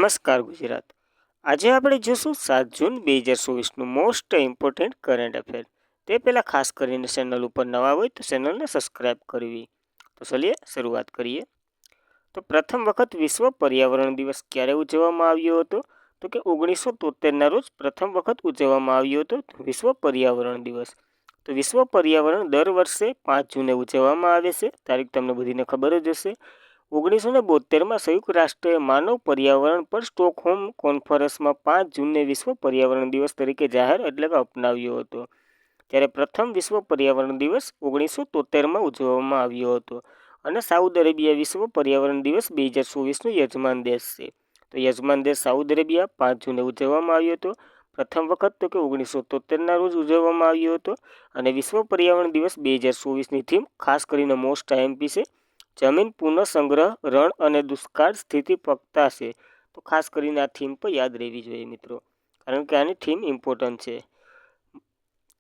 નમસ્કાર ગુજરાત. આજે આપણે જોશું 7 જૂન 2024નું મોસ્ટ ઇમ્પોર્ટન્ટ કરંટ અફેર. તે પહેલાં ખાસ કરીને ચેનલ ઉપર નવા હોય તો ચેનલને સબસ્ક્રાઈબ કરવી. તો ચલીએ શરૂઆત કરીએ. તો પ્રથમ વખત વિશ્વ પર્યાવરણ દિવસ ક્યારે ઉજવવામાં આવ્યો હતો? તો કે 1973ના રોજ પ્રથમ વખત ઉજવવામાં આવ્યો હતો વિશ્વ પર્યાવરણ દિવસ. તો વિશ્વ પર્યાવરણ દર વર્ષે 5 જૂને ઉજવવામાં આવે છે. તારીખ તમને બધીને ખબર જ હશે. 1972માં સંયુક્ત રાષ્ટ્રએ માનવ પર્યાવરણ પર સ્ટોકહોમ કોન્ફરન્સમાં 5 જૂનને વિશ્વ પર્યાવરણ દિવસ તરીકે જાહેર એટલે કે અપનાવ્યો હતો. ત્યારે પ્રથમ વિશ્વ પર્યાવરણ દિવસ 1973માં ઉજવવામાં આવ્યો હતો. અને સાઉદી અરેબિયા વિશ્વ પર્યાવરણ દિવસ 2024નું યજમાન દેશ છે. તો યજમાન દેશ સાઉદી અરેબિયા 5 જૂને ઉજવવામાં આવ્યો હતો. પ્રથમ વખત તો કે 1973ના રોજ ઉજવવામાં આવ્યો હતો. અને વિશ્વ પર્યાવરણ દિવસ 2024ની થીમ ખાસ કરીને મોસ્ટ આઈએમપી છે. જમીન પુનઃસંગ્રહ, રણ અને દુષ્કાળ સ્થિતિપકતા છે. તો ખાસ કરીને આ થીમ પર યાદ રહેવી જોઈએ મિત્રો, કારણ કે આની થીમ ઇમ્પોર્ટન્ટ છે.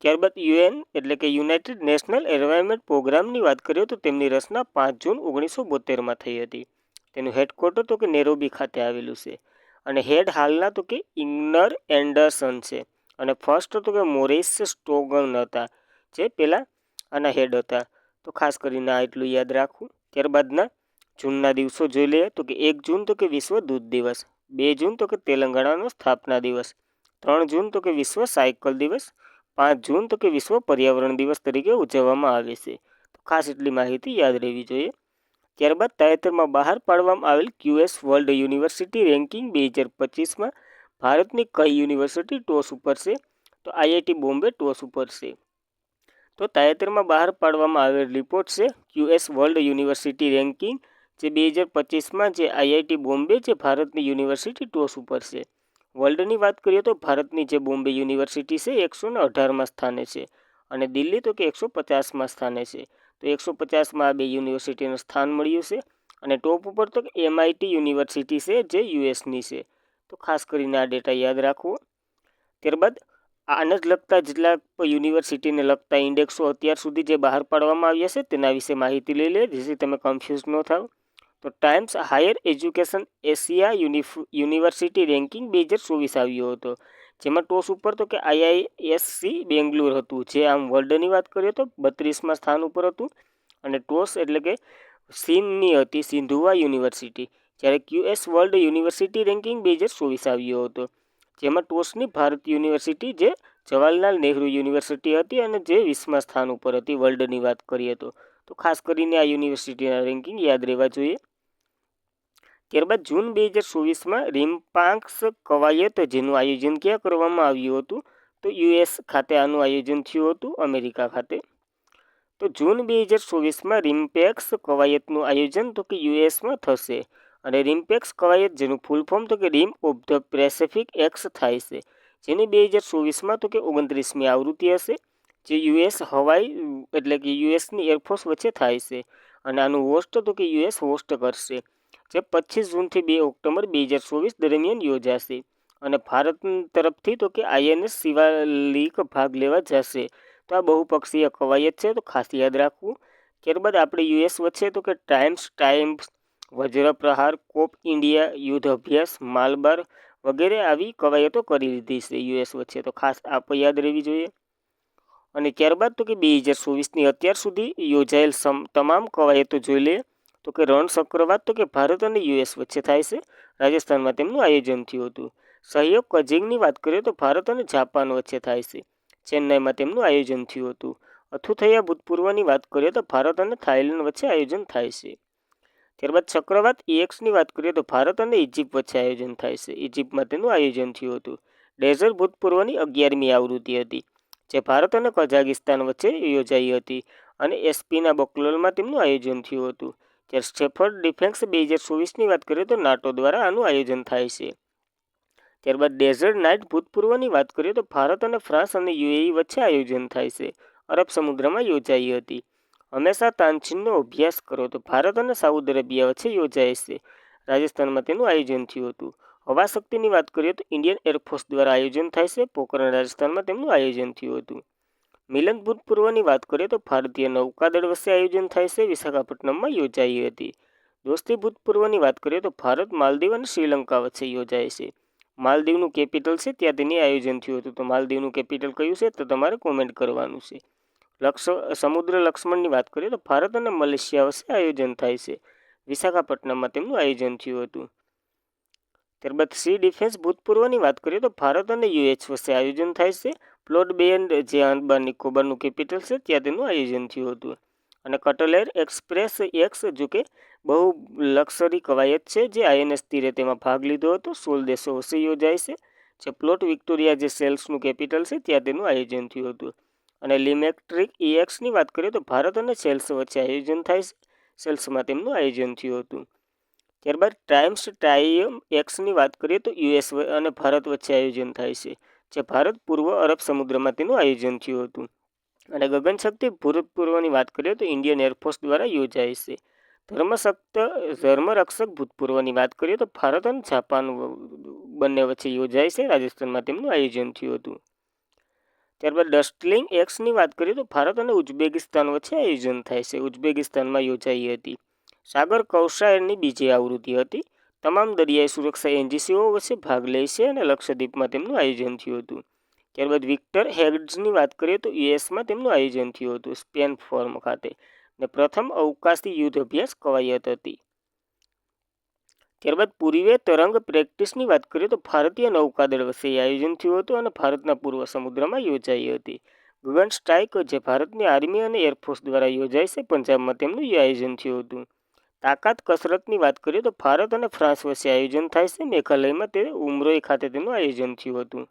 ત્યારબાદ યુએન એટલે કે યુનાઇટેડ નેશનલ એન્વાયરમેન્ટ પ્રોગ્રામની વાત કરીએ તો તેમની રચના 5 જૂન 1972માં થઈ હતી. તેનું હેડક્વાર્ટર તો કે નેરોબી ખાતે આવેલું છે. અને હેડ હાલના તો કે ઇગ્નર એન્ડરસન છે. અને ફર્સ્ટ તો કે મોરિસ સ્ટોગન હતા, જે પહેલાં આના હેડ હતા. તો ખાસ કરીને આ એટલું યાદ રાખવું. ત્યારબાદના જૂનના દિવસો જોઈ લઈએ તો કે 1 જૂન તો કે વિશ્વ દૂધ દિવસ, 2 જૂન તો કે તેલંગાણાનો સ્થાપના દિવસ, 3 જૂન તો કે વિશ્વ સાયકલ દિવસ, 5 જૂન તો કે વિશ્વ પર્યાવરણ દિવસ તરીકે ઉજવવામાં આવે છે. તો ખાસ એટલી માહિતી યાદ રહેવી જોઈએ. ત્યારબાદ તાજેતરમાં બહાર પાડવામાં આવેલ QS વર્લ્ડ યુનિવર્સિટી રેન્કિંગ 2025માં ભારતની કઈ યુનિવર્સિટી ટોચ ઉપર છે? તો IIT બોમ્બે ટોચ ઉપર છે. તો તાજેતરમાં બહાર પાડવામાં આવેલ રિપોર્ટ છે QS વર્લ્ડ યુનિવર્સિટી રેન્કિંગ, જે 2025માં જે IIT બોમ્બે જે ભારતની યુનિવર્સિટી ટોચ ઉપર છે. વર્લ્ડની વાત કરીએ તો ભારતની જે બોમ્બે યુનિવર્સિટી છે 118માં સ્થાને છે. અને દિલ્હી તો કે 150માં સ્થાને છે. તો 150માં આ બે યુનિવર્સિટીનું સ્થાન મળ્યું છે. અને ટોપ ઉપર તો MIT યુનિવર્સિટી છે, જે યુએસની છે. તો ખાસ કરીને આ ડેટા યાદ રાખવો. ત્યારબાદ આને જ લગતા જેટલા યુનિવર્સિટીને લગતા ઇન્ડેક્સો અત્યાર સુધી જે બહાર પાડવામાં આવ્યા છે તેના વિશે માહિતી લઈ લે, જેથી તમે કન્ફ્યુઝ ન થાવ. તો times higher education Asia university ranking 2024 આવ્યો હતો, જેમાં ટોચ ઉપર તો કે IISc બેંગ્લોર હતું, જે આમ વર્લ્ડની વાત કરીએ તો 32માં સ્થાન ઉપર હતું. અને ટોચ એટલે કે ચીનની હતી સિંધુઆ યુનિવર્સિટી. જ્યારે QS વર્લ્ડ યુનિવર્સિટી રેન્કિંગ 2024 આવ્યો હતો, જેમાં ટોચની ભારત યુનિવર્સિટી જે જવાહરલાલ નહેરુ યુનિવર્સિટી હતી અને જે 20મા સ્થાન ઉપર હતી વર્લ્ડની વાત કરીએ તો. તો ખાસ કરીને આ યુનિવર્સિટીના રેન્કિંગ યાદ રહેવા જોઈએ. ત્યારબાદ જૂન 2024માં રિમ્પાક્સ કવાયત, જેનું આયોજન ક્યાં કરવામાં આવ્યું હતું? તો US ખાતે આનું આયોજન થયું હતું, અમેરિકા ખાતે. તો જૂન 2024માં રિમ્પેક્સ કવાયતનું આયોજન તો કે USમાં થશે. અને રિમ્પેક્સ કવાયત જેનું ફૂલ ફોર્મ તો કે rim of the Pacific x થાય છે, જેની 2024માં તો કે 29મી આવૃત્તિ હશે, જે US હવાઈ એટલે કે USની એરફોર્સ વચ્ચે થાય છે. અને આનું હોસ્ટ તો કે US હોસ્ટ કરશે, જે 25 જૂનથી 2 ઓક્ટોબર 2024 દરમિયાન યોજાશે. અને ભારત તરફથી તો કે INS શિવાલિક ભાગ લેવા જશે. તો આ બહુપક્ષીય કવાયત છે, તો ખાસ યાદ રાખવું. ત્યારબાદ આપણે US વચ્ચે તો કે ટાઈમ્સ, વજ્રપ્રહાર, કોપ ઇન્ડિયા, યુદ્ધ અભ્યાસ, માલબાર વગેરે આવી કવાયતો કરી લીધી છે US વચ્ચે. તો ખાસ આ પણ યાદ રહેવી જોઈએ. અને ત્યારબાદ તો કે 2024ની અત્યાર સુધી યોજાયેલ તમામ કવાયતો જોઈ લે. તો કે રણ ચક્રવાત તો કે ભારત અને US વચ્ચે થાય છે, રાજસ્થાનમાં તેમનું આયોજન થયું હતું. સહયોગ કજિંગની વાત કરીએ તો ભારત અને જાપાન વચ્ચે થાય છે, ચેન્નાઈમાં તેમનું આયોજન થયું હતું. અથુથૈયા ભૂતપૂર્વની વાત કરીએ તો ભારત અને થાઇલેન્ડ વચ્ચે આયોજન થાય છે. ત્યારબાદ ચક્રવાત EXની વાત કરીએ તો ભારત અને ઇજિપ્ત વચ્ચે આયોજન થાય છે, ઇજિપ્તમાં તેનું આયોજન થયું હતું. ડેઝર્ટ ભૂતપૂર્વની 11મી આવૃત્તિ હતી, જે ભારત અને કઝાકિસ્તાન વચ્ચે યોજાઈ હતી. અને એસપીના બકલોલમાં તેમનું આયોજન થયું હતું. જ્યારે સ્ટેફર્ડ ડિફેન્સ 2024ની વાત કરીએ તો નાટો દ્વારા આનું આયોજન થાય છે. ત્યારબાદ ડેઝર્ટ નાઇટ ભૂતપૂર્વની વાત કરીએ તો ભારત અને ફ્રાન્સ અને UAE વચ્ચે આયોજન થાય છે, અરબ સમુદ્રમાં યોજાઈ હતી. હંમેશા તાનચીનનો અભ્યાસ કરો તો ભારત અને સાઉદી અરેબિયા વચ્ચે યોજાય છે, રાજસ્થાનમાં તેનું આયોજન થયું હતું. હવા શક્તિની વાત કરીએ તો ઇન્ડિયન એરફોર્સ દ્વારા આયોજન થાય છે, પોખરણ રાજસ્થાનમાં તેમનું આયોજન થયું હતું. મિલન ભૂતપૂર્વની વાત કરીએ તો ભારતીય નૌકાદળ વચ્ચે આયોજન થાય છે, વિશાખાપટ્ટનમમાં યોજાઈ હતી. દોસ્તી ભૂતપૂર્વની વાત કરીએ તો ભારત, માલદીવ અને શ્રીલંકા વચ્ચે યોજાય છે. માલદીવનું કેપિટલ છે ત્યાં તેની આયોજન થયું હતું. તો માલદીવનું કેપિટલ કયું છે તો તમારે કોમેન્ટ કરવાનું છે. સમુદ્ર લક્ષ્મણની વાત કરીએ તો ભારત અને મલેશિયા વચ્ચે આયોજન થાય છે. વિશાખાપટ્ટનમમાં તેમનું આયોજન થયું હતું. ત્યારબાદ સી ડિફેન્સ ભૂતપૂર્વની વાત કરીએ તો ભારત અને યુએસ વચ્ચે આયોજન થાય છે. પ્લોટ બેન્ડ જે અંદમાન નિકોબારનું કેપિટલ છે ત્યાં તેનું આયોજન થયું હતું. અને કટલેર એક્સપ્રેસ એક્સ જો કે બહુ લક્ઝરી કવાયત છે જે આઈએનએસ તીરે તેમાં ભાગ લીધો હતો. 16 દેશો વચ્ચે યોજાય છે. જે પ્લોટ વિક્ટોરિયા જે સેલ્સનું કેપિટલ છે ત્યાં તેનું આયોજન થયું હતું. અને લિમેટ્રિક EXની વાત કરીએ તો ભારત અને સેલ્સ વચ્ચે આયોજન થાય છે. સેલ્સમાં તેમનું આયોજન થયું હતું. ત્યારબાદ ટાઈમ્સ ટાઈમ એક્સની વાત કરીએ તો યુએસ અને ભારત વચ્ચે આયોજન થાય છે. જે ભારત પૂર્વ અરબ સમુદ્રમાં તેનું આયોજન થયું હતું. અને ગગનશક્તિ ભૂતપૂર્વની વાત કરીએ તો ઇન્ડિયન એરફોર્સ દ્વારા યોજાય છે. ધર્મરક્ષક ભૂતપૂર્વની વાત કરીએ તો ભારત અને જાપાન બંને વચ્ચે યોજાય છે. રાજસ્થાનમાં તેમનું આયોજન થયું હતું. ત્યારબાદ ડસ્ટલિંગ એક્સની વાત કરીએ તો ભારત અને ઉઝબેકિસ્તાન વચ્ચે આયોજન થાય છે. ઉઝબેકિસ્તાનમાં યોજાઈ હતી. સાગર કૌશાયરની બીજી આવૃત્તિ હતી. તમામ દરિયાઈ સુરક્ષા એનજીસીઓ વચ્ચે ભાગ લે છે અને લક્ષદ્વીપમાં તેમનું આયોજન થયું હતું. ત્યારબાદ વિક્ટર હેગ્સની વાત કરીએ તો યુએસમાં તેમનું આયોજન થયું હતું સ્પેન ફોર્મ ખાતે. ને પ્રથમ અવકાશી યુદ્ધ અભ્યાસ કવાયત હતી. ત્યારબાદ પૂર્વીય તરંગ પ્રેક્ટિસની વાત કરીએ તો ભારતીય નૌકાદળ વચ્ચે આયોજન થયું હતું અને ભારતના પૂર્વ સમુદ્રમાં યોજાઈ હતી. ગગન સ્ટ્રાઇક જે ભારતની આર્મી અને એરફોર્સ દ્વારા યોજાય છે. પંજાબમાં તેમનું આયોજન થયું હતું. તાકાત કસરતની વાત કરીએ તો ભારત અને ફ્રાન્સ વચ્ચે આયોજન થાય છે. મેઘાલયમાં તે ઉમરોઈ ખાતે તેનું આયોજન થયું હતું.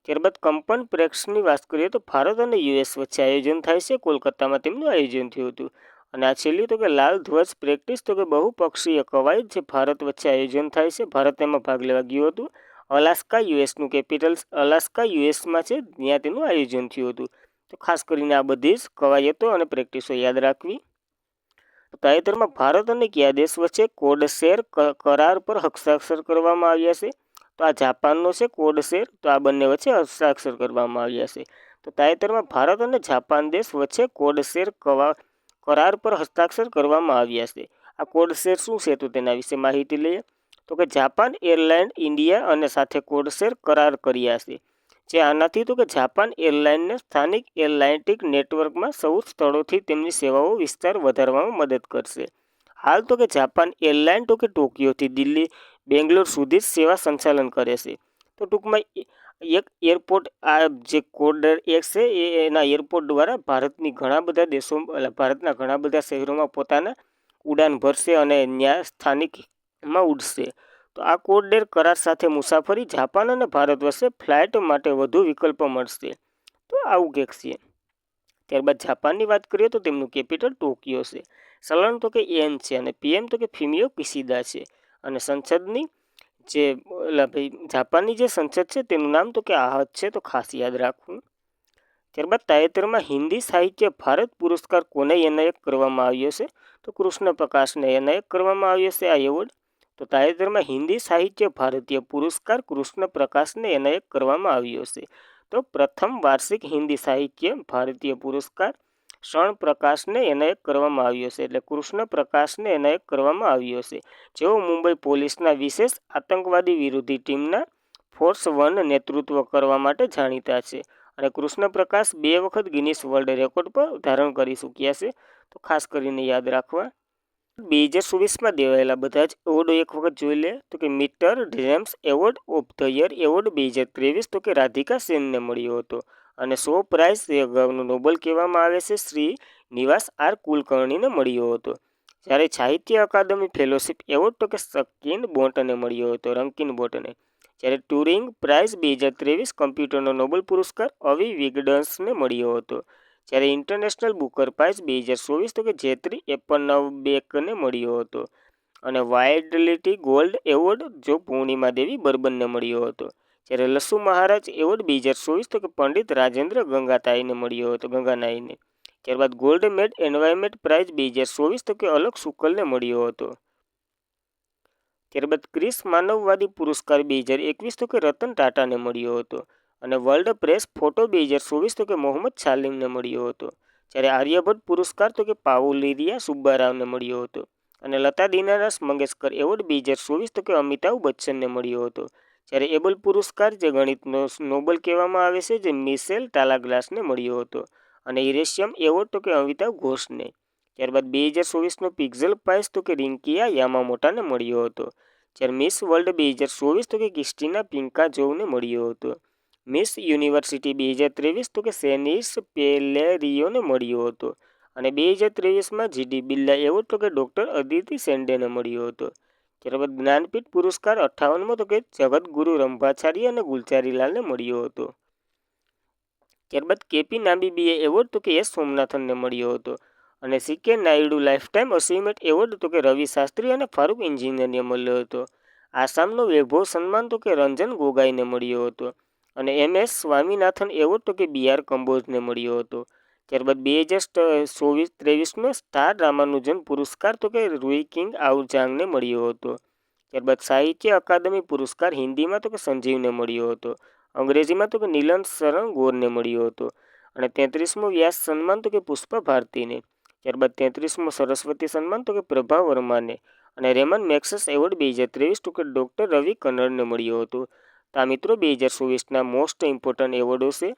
ત્યારબાદ કંપન પ્રેક્ષની વાત કરીએ તો ભારત અને યુએસ વચ્ચે આયોજન થાય છે. કોલકાતામાં તેમનું આયોજન થયું હતું. અને આ છેલ્લી તો કે લાલ ધ્વજ પ્રેક્ટિસ તો કે બહુપક્ષીય કવાયત જે ભારત વચ્ચે આયોજન થાય છે. ભારત તેમાં ભાગ લેવા ગયું હતું. અલાસ્કા યુએસનું કેપિટલ અલાસ્કા યુએસમાં છે ત્યાં તેનું આયોજન થયું હતું. તો ખાસ કરીને આ બધી જ કવાયતો અને પ્રેક્ટિસો યાદ રાખવી. તાજેતરમાં ભારત અને કયા દેશ વચ્ચે કોડ શેર કરાર પર હસ્તાક્ષર કરવામાં આવ્યા છે? તો આ જાપાનનો છે કોડ શેર. તો આ બંને વચ્ચે હસ્તાક્ષર કરવામાં આવ્યા છે. તો તાજેતરમાં ભારત અને જાપાન દેશ વચ્ચે કોડ શેર કરાર પર હસ્તાક્ષર કરવામાં આવ્યા છે. આ કોડ શેર શું છે તો તેના વિશે માહિતી લઈએ. તો કે જાપાન એરલાઇન ઇન્ડિયા અને સાથે કોડ શેર કરાર કર્યા છે. જે આનાથી તો કે જાપાન એરલાઇનને સ્થાનિક એરલાઇન્ટિક નેટવર્કમાં 14 સ્થળોથી તેમની સેવાઓ વિસ્તાર વધારવામાં મદદ કરશે. હાલ તો કે જાપાન એરલાઇન તો કે ટોક્યોથી દિલ્હી, બેંગ્લોર સુધી જ સેવા સંચાલન કરે છે. તો ટૂંકમાં એક એરપોર્ટ આ જે કોડર એક છે એના એરપોર્ટ દ્વારા ભારતના ઘણા બધા શહેરોમાં પોતાના ઉડાન ભરશે અને ત્યાં સ્થાનિકમાં ઉડશે. તો આ કોડેર કરાર સાથે મુસાફરી જાપાન અને ભારત વચ્ચે ફ્લાઇટ માટે વધુ વિકલ્પો મળશે. તો આવું કંઈક છે. ત્યારબાદ જાપાનની વાત કરીએ તો તેમનું કેપિટલ ટોક્યો છે. ચલણ તો કે એન છે અને પીએમ તો કે ફુમિયો કિશિદા છે. અને સંસદની જે જાપાનની જે સંસદ છે તેનું નામ તો કે આહત છે. તો ખાસ યાદ રાખવું. ત્યારબાદ તાજેતરમાં હિન્દી સાહિત્ય ભારત પુરસ્કાર કોને એનાયત કરવામાં આવ્યો છે? તો કૃષ્ણ પ્રકાશને એનાયત કરવામાં આવ્યો છે આ એવોર્ડ. તો તાજેતરમાં હિન્દી સાહિત્ય ભારતીય પુરસ્કાર કૃષ્ણ પ્રકાશને એનાયત કરવામાં આવ્યો છે. તો પ્રથમ વાર્ષિક હિન્દી સાહિત્ય ભારતીય પુરસ્કાર શણ પ્રકાશને એનાયત કરવામાં આવ્યો છે. એટલે કૃષ્ણ પ્રકાશને એનાયત કરવામાં આવ્યો છે. જેઓ મુંબઈ પોલીસના વિશેષ આતંકવાદી વિરોધી ટીમના ફોર્સ 1 નેતૃત્વ કરવા માટે જાણીતા છે. અને કૃષ્ણ પ્રકાશ 2 વખત ગિનિસ વર્લ્ડ રેકોર્ડ પર ધારણ કરી ચૂક્યા છે. તો ખાસ કરીને યાદ રાખવા. 2024માં દેવાયેલા બધા જ એવોર્ડો એક વખત જોઈ લે. તો કે mister James award of the year award 2023 તો કે રાધિકા સેનને મળ્યો હતો. અને સો પ્રાઇઝ એ અગાઉનો નોબેલ કહેવામાં આવે છે શ્રી નિવાસ આર કુલકર્ણીને મળ્યો હતો. જ્યારે સાહિત્ય અકાદમી ફેલોશિપ એવોર્ડ તો કે રંકિન બોન્ટને મળ્યો હતો. જ્યારે ટ્યુરિંગ પ્રાઇઝ 2023 કમ્પ્યુટરનો નોબેલ પુરસ્કાર અવી વિગડન્સને મળ્યો હતો. જ્યારે ઇન્ટરનેશનલ બુકર પ્રાઇઝ 2024 તો કે જેત્રી એપનબેકને મળ્યો હતો. અને વાઇડલિટી ગોલ્ડ એવોર્ડ જો પૂર્ણિમા દેવી બર્બનને મળ્યો હતો. જ્યારે લસુ મહારાજ એવોર્ડ 2024 તો કે પંડિત રાજેન્દ્ર ગંગાનાઈને મળ્યો હતો. ત્યારબાદ ગોલ્ડ મેડ એન્વાયરમેન્ટ પ્રાઇઝ 2024 તો કે અલક શુકલને મળ્યો હતો. ત્યારબાદ ક્રિસ માનવવાદી પુરસ્કાર 2021 તો કે રતન ટાટાને મળ્યો હતો. અને વર્લ્ડ પ્રેસ ફોટો 2024 તો કે મોહમ્મદ સાલિમને મળ્યો હતો. જ્યારે આર્યભટ્ટ પુરસ્કાર તો કે પાઉલિરિયા સુબ્બારાવને મળ્યો હતો. અને લતા દીનાનાથ મંગેશકર એવોર્ડ 2024 તો કે અમિતાભ બચ્ચનને મળ્યો હતો. જ્યારે એબલ પુરસ્કાર જે ગણિતનો નોબેલ કહેવામાં આવે છે જે મિશેલ ટાલાગ્લાસને મળ્યો હતો. અને ઇરેશિયમ એવોર્ડ તો કે અમિતાભ ઘોષને. ત્યારબાદ 2024નો પિક્ઝલ પ્રાઇઝ તો કે રિંકિયા યામામોટાને મળ્યો હતો. જ્યારે મિસ વર્લ્ડ 2024 તો કે ક્રિસ્ટીના પિંકાજોવને મળ્યો હતો. મિસ યુનિવર્સિટી 2023 તો કે સેનિસ પેલેરિયોને મળ્યો હતો. અને 2023માં જીડી બિરલા એવોર્ડ તો કે ડૉક્ટર અદિતિ સેન્ડેને મળ્યો હતો. ત્યારબાદ જ્ઞાનપીઠ પુરસ્કાર 58મો તો કે જગતગુરુ રંભાચાર્ય અને ગુલજારીલાલને મળ્યો હતો. ત્યારબાદ કેપી નાબીબીએ એવોર્ડ તો કે એસ સોમનાથનને મળ્યો હતો. અને CK Naidu lifetime achievement award તો કે રવિ શાસ્ત્રી અને ફારૂક એન્જિનિયરને મળ્યો હતો. આસામનો વૈભવ સન્માન તો કે રંજન ગોગાઈને મળ્યો હતો. અને MS સ્વામીનાથન એવોર્ડ તો કે BR કંબોજને મળ્યો હતો. ત્યારબાદ 2023નો સ્ટાર રામાનુજન પુરસ્કાર તો કે રૂઈ કિંગ આઉજાંગને મળ્યો હતો. ત્યારબાદ સાહિત્ય અકાદમી પુરસ્કાર હિન્દીમાં તો કે સંજીવને મળ્યો હતો. અંગ્રેજીમાં તો કે નીલન શરણ ગોરને મળ્યો હતો. અને 33મો વ્યાસ સન્માન તો કે પુષ્પા ભારતીને. ત્યારબાદ 33મો સરસ્વતી સન્માન તો કે પ્રભા વર્માને. અને રેમન મેક્સેસ એવોર્ડ 2023 તો કે ડૉક્ટર રવિ કન્નરને મળ્યો હતો. તો આ મિત્રો 2024ના મોસ્ટ ઇમ્પોર્ટન્ટ એવોર્ડો છે.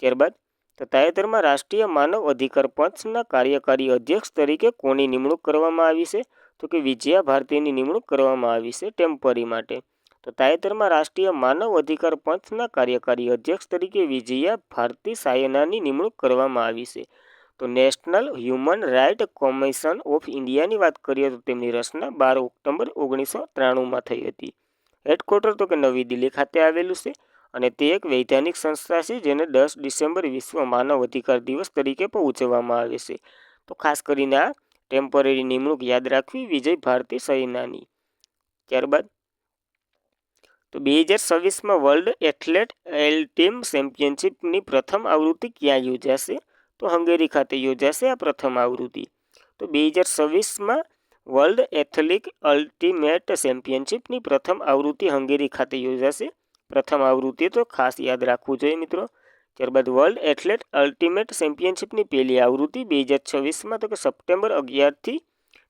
ત્યારબાદ તો તાજેતરમાં રાષ્ટ્રીય માનવ અધિકાર પંચના કાર્યકારી અધ્યક્ષ તરીકે કોની નિમણૂક કરવામાં આવી છે? તો કે વિજયા ભારતીની નિમણૂક કરવામાં આવી છે ટેમ્પરરી માટે. તો તાજેતરમાં રાષ્ટ્રીય માનવ અધિકાર પંચના કાર્યકારી અધ્યક્ષ તરીકે વિજયા ભારતી સાયનાની નિમણૂક કરવામાં આવી છે. તો National Human Right Commission of ઇન્ડિયાની વાત કરીએ તો તેમની રચના 12 ઓક્ટોબર 1993માં થઈ હતી. હેડક્વાર્ટર તો કે નવી દિલ્હી ખાતે આવેલું છે. અને તે એક વૈધાનિક સંસ્થા છે જેને 10 ડિસેમ્બર વિશ્વ માનવ અધિકાર દિવસ તરીકે પણ ઉજવવામાં આવે છે. તો ખાસ કરીને આ ટેમ્પરરી નિમણૂક યાદ રાખવી વિજય ભારતી સૈનાની. ત્યારબાદ તો 2026માં વર્લ્ડ એથ્લેટ ટીમ ચેમ્પિયનશિપની પ્રથમ આવૃત્તિ ક્યાં યોજાશે? તો હંગેરી ખાતે યોજાશે આ પ્રથમ આવૃત્તિ. તો 2026માં વર્લ્ડ એથ્લેટિક અલ્ટિમેટ ચેમ્પિયનશિપની પ્રથમ આવૃત્તિ હંગેરી ખાતે યોજાશે. પ્રથમ આવૃત્તિ તો ખાસ યાદ રાખવું જોઈએ મિત્રો. ત્યારબાદ વર્લ્ડ એથ્લેટ અલ્ટિમેટ ચેમ્પિયનશિપની પહેલી આવૃત્તિ 2026માં તો કે સપ્ટેમ્બર 11થી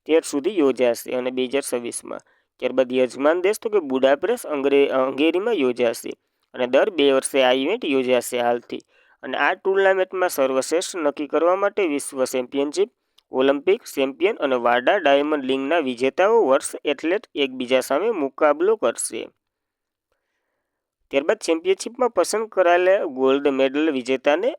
13 સુધી યોજાશે. અને 2026માં ત્યારબાદ યજમાન દેશ તો કે બુડાપેસ્ટ હંગેરીમાં યોજાશે. અને દર 2 વર્ષે આ ઇવેન્ટ યોજાશે હાલથી. અને આ ટુર્નામેન્ટમાં સર્વશ્રેષ્ઠ નક્કી કરવા માટે વિશ્વ ચેમ્પિયનશિપ, ઓલિમ્પિક ચેમ્પિયન અને વાડા ડાયમંડ લીગના વિજેતાઓ વર્ષ એથ્લેટ એકબીજા સામે મુકાબલો કરશે. ત્યારબાદ ચેમ્પિયનશિપમાં પસંદ કરાયેલા ગોલ્ડ મેડલ વિજેતાને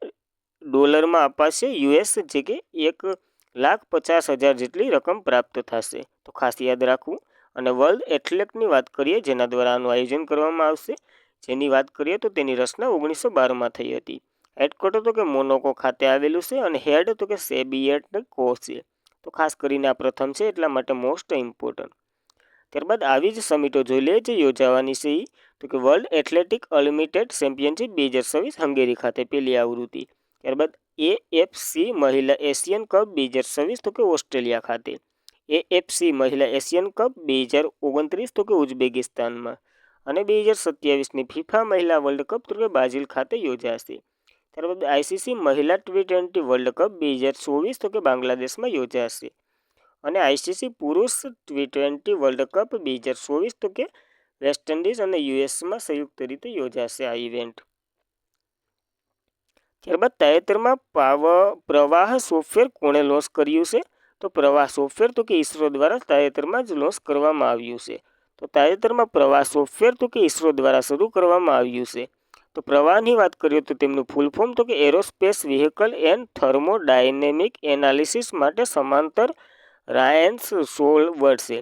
ડોલરમાં અપાશે US જે કે 1,50,000 જેટલી રકમ પ્રાપ્ત થશે. તો ખાસ યાદ રાખવું. અને વર્લ્ડ એથ્લેટની વાત કરીએ જેના દ્વારા આનું આયોજન કરવામાં આવશે, જેની વાત કરીએ તો તેની રચના 1912માં થઈ હતી. હેડક્વાર્ટર તો કે મોનાકો ખાતે આવેલું છે. અને હેડ તો કે સેબિયટ કો છે. તો ખાસ કરીને આ પ્રથમ છે એટલા માટે મોસ્ટ ઇમ્પોર્ટન્ટ. ત્યારબાદ આવી જ સમિટો જોઈ લે જે યોજાવાની છે. તો કે world athletic ultimate championship 2026 Hungary ખાતે પહેલી આવૃત્તિ. ત્યારબાદ AFC મહિલા એશિયન કપ 2026 તો કે ઓસ્ટ્રેલિયા ખાતે. AFC મહિલા એશિયન કપ 2029 તો કે ઉઝબેકિસ્તાનમાં. અને 2027ની ફિફા મહિલા વર્લ્ડ કપ તો કે બ્રાઝિલ ખાતે યોજાશે. ત્યારબાદ ICC મહિલા T20 વર્લ્ડ કપ 2024 તો કે બાંગ્લાદેશમાં યોજાશે. અને ICC પુરુષ T20 વર્લ્ડ કપ 2024 તો કે વેસ્ટ ઇન્ડિઝ અને USમાં સંયુક્ત રીતે યોજાશે આ ઇવેન્ટ. ત્યારબાદ તાજેતરમાં પ્રવાહ સોફ્ટવેર કોણે લોન્ચ કર્યું છે? તો પ્રવાહ સોફ્ટવેર તો કે ISRO દ્વારા તાજેતરમાં જ લોન્ચ કરવામાં આવ્યું છે. તો તાજેતરમાં પ્રવાહ સોફ્ટવેર તો કે ISRO દ્વારા શરૂ કરવામાં આવ્યું છે. તો પ્રવાહની વાત કરીએ તો તેમનું ફૂલ ફોર્મ તો કે aerospace vehicle and thermodynamic analysis માટે સમાંતર રાયન્સ સોલ્વર છે.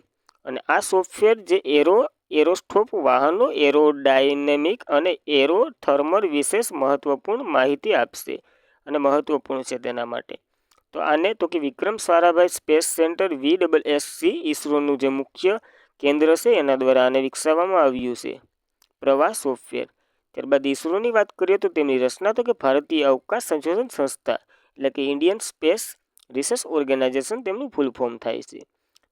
અને આ સોફ્ટવેર જે એરોસ્ટોપ વાહનો એરોડાયનેમિક અને એરોથર્મલ વિશેષ મહત્વપૂર્ણ માહિતી આપશે અને મહત્વપૂર્ણ છે તેના માટે. તો આને તો કે Vikram Sarabhai space centre VSSC ISROનું જે મુખ્ય કેન્દ્ર છે એના દ્વારા આને વિકસાવવામાં આવ્યું છે પ્રવાહ સોફ્ટવેર. ત્યારબાદ ISROની વાત કરીએ તો તેમની રચના તો કે ભારતીય અવકાશ સંશોધન સંસ્થા એટલે કે ઇન્ડિયન સ્પેસ રિસર્ચ ઓર્ગેનાઇઝેશન તેમનું ફૂલ ફોર્મ થાય છે.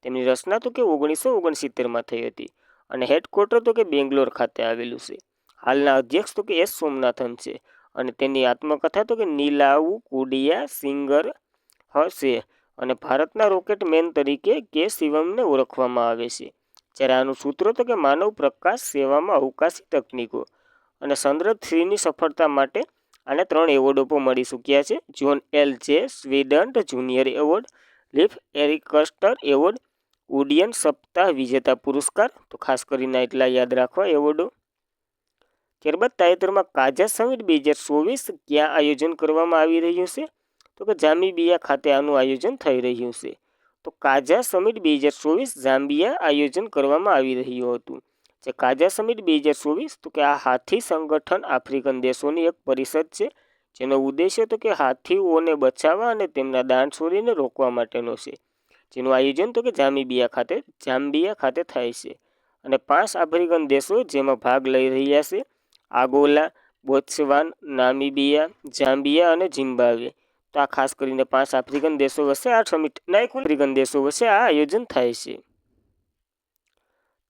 તેમની રચના તો કે 1969માં થઈ હતી. અને હેડક્વાર્ટર તો કે બેંગ્લોર ખાતે આવેલું છે. હાલના અધ્યક્ષ તો કે S સોમનાથન છે. અને તેની આત્મકથા તો કે નીલાવુ કુડિયા સિંગર હશે અને ભારતના રોકેટ મેન તરીકે કે શિવમને ઓળખવામાં આવે છે. જ્યારે આનું સૂત્ર તો કે માનવ પ્રકાશ સેવામાં અવકાશી તકનીકો અને ચંદ્ર-3ની સફળતા માટે આને 3 એવોર્ડો પણ મળી ચૂક્યા છે. જ્હોન એલ જે સ્વીડન્ટ જુનિયર એવોર્ડ, લીફ એરિકસ્ટર એવોર્ડ, ઉડ્ડયન સપ્તાહ વિજેતા પુરસ્કાર. તો ખાસ કરીને એટલા યાદ રાખવા એવોર્ડો. ત્યારબાદ તાજેતરમાં કાઝા સમિટ 2024 ક્યાં આયોજન કરવામાં આવી રહ્યું છે? તો કે જામ્બિયા ખાતે આનું આયોજન થઈ રહ્યું છે. તો કાઝા સમિટ 2024 જામ્બિયા આયોજન કરવામાં આવી રહ્યું હતું. જે કાઝા સમિટ 2024 તો કે આ હાથી સંગઠન આફ્રિકન દેશોની એક પરિષદ છે, જેનો ઉદ્દેશ્ય તો કે હાથીઓને બચાવવા અને તેમના દાણચોરીને રોકવા માટેનો છે. જેનું આયોજન તો કે જામ્બિયા ખાતે થાય છે. અને 5 આફ્રિકન દેશો જેમાં ભાગ લઈ રહ્યા છે: આગોલા, બોત્સવાન, નામીબિયા, જામ્બિયા અને ઝિમ્બાબ્વે. તો આ ખાસ કરીને 5 આફ્રિકન દેશો વચ્ચે આ સમિટના આફ્રિકન દેશો વચ્ચે આ આયોજન થાય છે.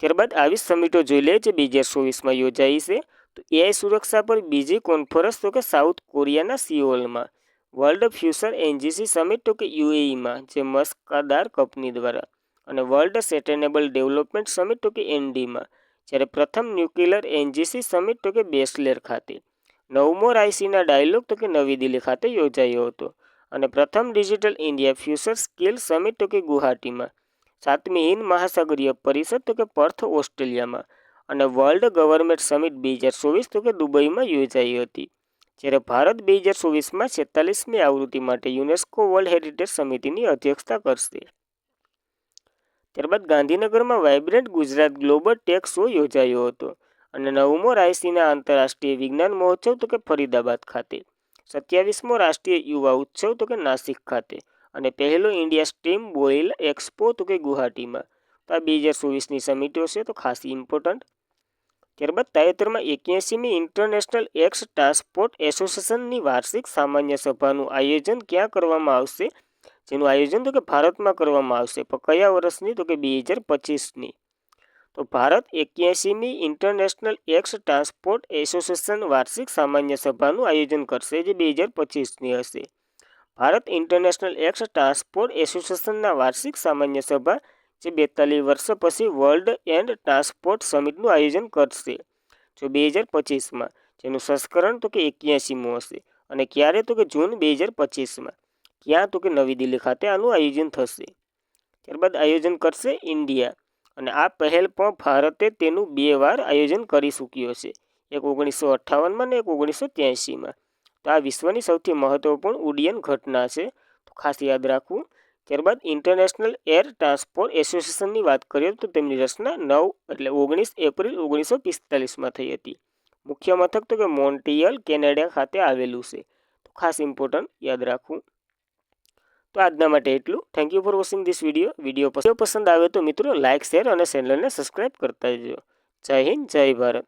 ત્યારબાદ આવી સમિટો જોઈ લે જે 2024માં યોજાઈ છે. તો એઆઈ સુરક્ષા પર બીજી કોન્ફરન્સ તો કે સાઉથ કોરિયાના સિઓલમાં. વર્લ્ડ ફ્યુચર એનજીસી સમિટ તો કે યુએઈમાં, જે મસ્કાદાર કંપની દ્વારા. અને વર્લ્ડ સસ્ટેનેબલ ડેવલપમેન્ટ સમિટ તો કે એનડીમાં. જ્યારે પ્રથમ ન્યુક્લિયર એનજીસી સમિટ તો કે બેસલેર ખાતે. 9મો રાયસીના ડાયલોગ તો કે નવી દિલ્હી ખાતે યોજાયો હતો. અને પ્રથમ digital India future skill summit તો કે ગુવાહાટીમાં. 7મી હિન્દ મહાસાગરીય પરિષદ તો કે પર્થ ઓસ્ટ્રેલિયામાં. અને વર્લ્ડ ગવર્નમેન્ટ સમિટ 2024 તો કે દુબઈમાં યોજાઈ હતી. જ્યારે ભારત 2024માં 46મી આવૃત્તિ માટે યુનેસ્કો વર્લ્ડ હેરિટેજ સમિતિની અધ્યક્ષતા કરશે. ત્યારબાદ ગાંધીનગરમાં Vibrant Gujarat Global Tech Show યોજાયો હતો. અને 9મો રાયસીના આંતરરાષ્ટ્રીય વિજ્ઞાન મહોત્સવ તો કે ફરીદાબાદ ખાતે. 27મો રાષ્ટ્રીય યુવા ઉત્સવ તો કે નાસિક ખાતે. અને પહેલો ઇન્ડિયા સ્ટીમ બોઇલ એક્સપો તો કે ગુવાહાટીમાં. તો આ 2024ની સમિટો છે, તો ખાસ ઇમ્પોર્ટન્ટ. ત્યારબાદ તાજેતરમાં 81મી ઇન્ટરનેશનલ એક્સ ટ્રાન્સપોર્ટ એસોસિએશનની વાર્ષિક સામાન્ય સભાનું આયોજન ક્યાં કરવામાં આવશે? જેનું આયોજન તો કે ભારતમાં કરવામાં આવશે. પણ કયા વર્ષની? તો કે 2025ની. તો ભારત 81મી ઇન્ટરનેશનલ એક્સ ટ્રાન્સપોર્ટ એસોસિએશન વાર્ષિક સામાન્ય સભાનું આયોજન કરશે, જે 2025ની હશે. ભારત ઇન્ટરનેશનલ એક્સ ટ્રાન્સપોર્ટ એસોસિએશનના વાર્ષિક સામાન્ય સભા, જે 42 વર્ષ પછી વર્લ્ડ એન્ડ ટ્રાન્સપોર્ટ સમિટનું આયોજન કરશે, જો 2025માં. જેનું સંસ્કરણ તો કે 81મું હશે. અને ક્યારે? તો કે જૂન 2025માં. ક્યાં? તો કે નવી દિલ્હી ખાતે આનું આયોજન થશે. ત્યારબાદ આયોજન કરશે ઇન્ડિયા. અને આ પહેલ પણ ભારતે તેનું 2 વાર આયોજન કરી ચૂક્યો છે, એક 1958માં અને એક 1983માં. તો આ વિશ્વની સૌથી મહત્વપૂર્ણ ઉડ્ડયન ઘટના છે, તો ખાસ યાદ રાખવું. ત્યારબાદ ઇન્ટરનેશનલ એર ટ્રાન્સપોર્ટ એસોસિએશનની વાત કરીએ તો તેમની રચના 19 એપ્રિલ 1945માં થઈ હતી. મુખ્ય મથક તો કે મોન્ટ્રીયલ, કેનેડા ખાતે આવેલું છે. તો ખાસ ઇમ્પોર્ટન્ટ યાદ રાખવું. તો આજના માટે એટલું. Thank you for watching this video પસંદ આવે તો મિત્રો લાઇક, શેર અને ચેનલને સબસ્ક્રાઈબ કરતા જજો. જય હિન્દ, જય ભારત.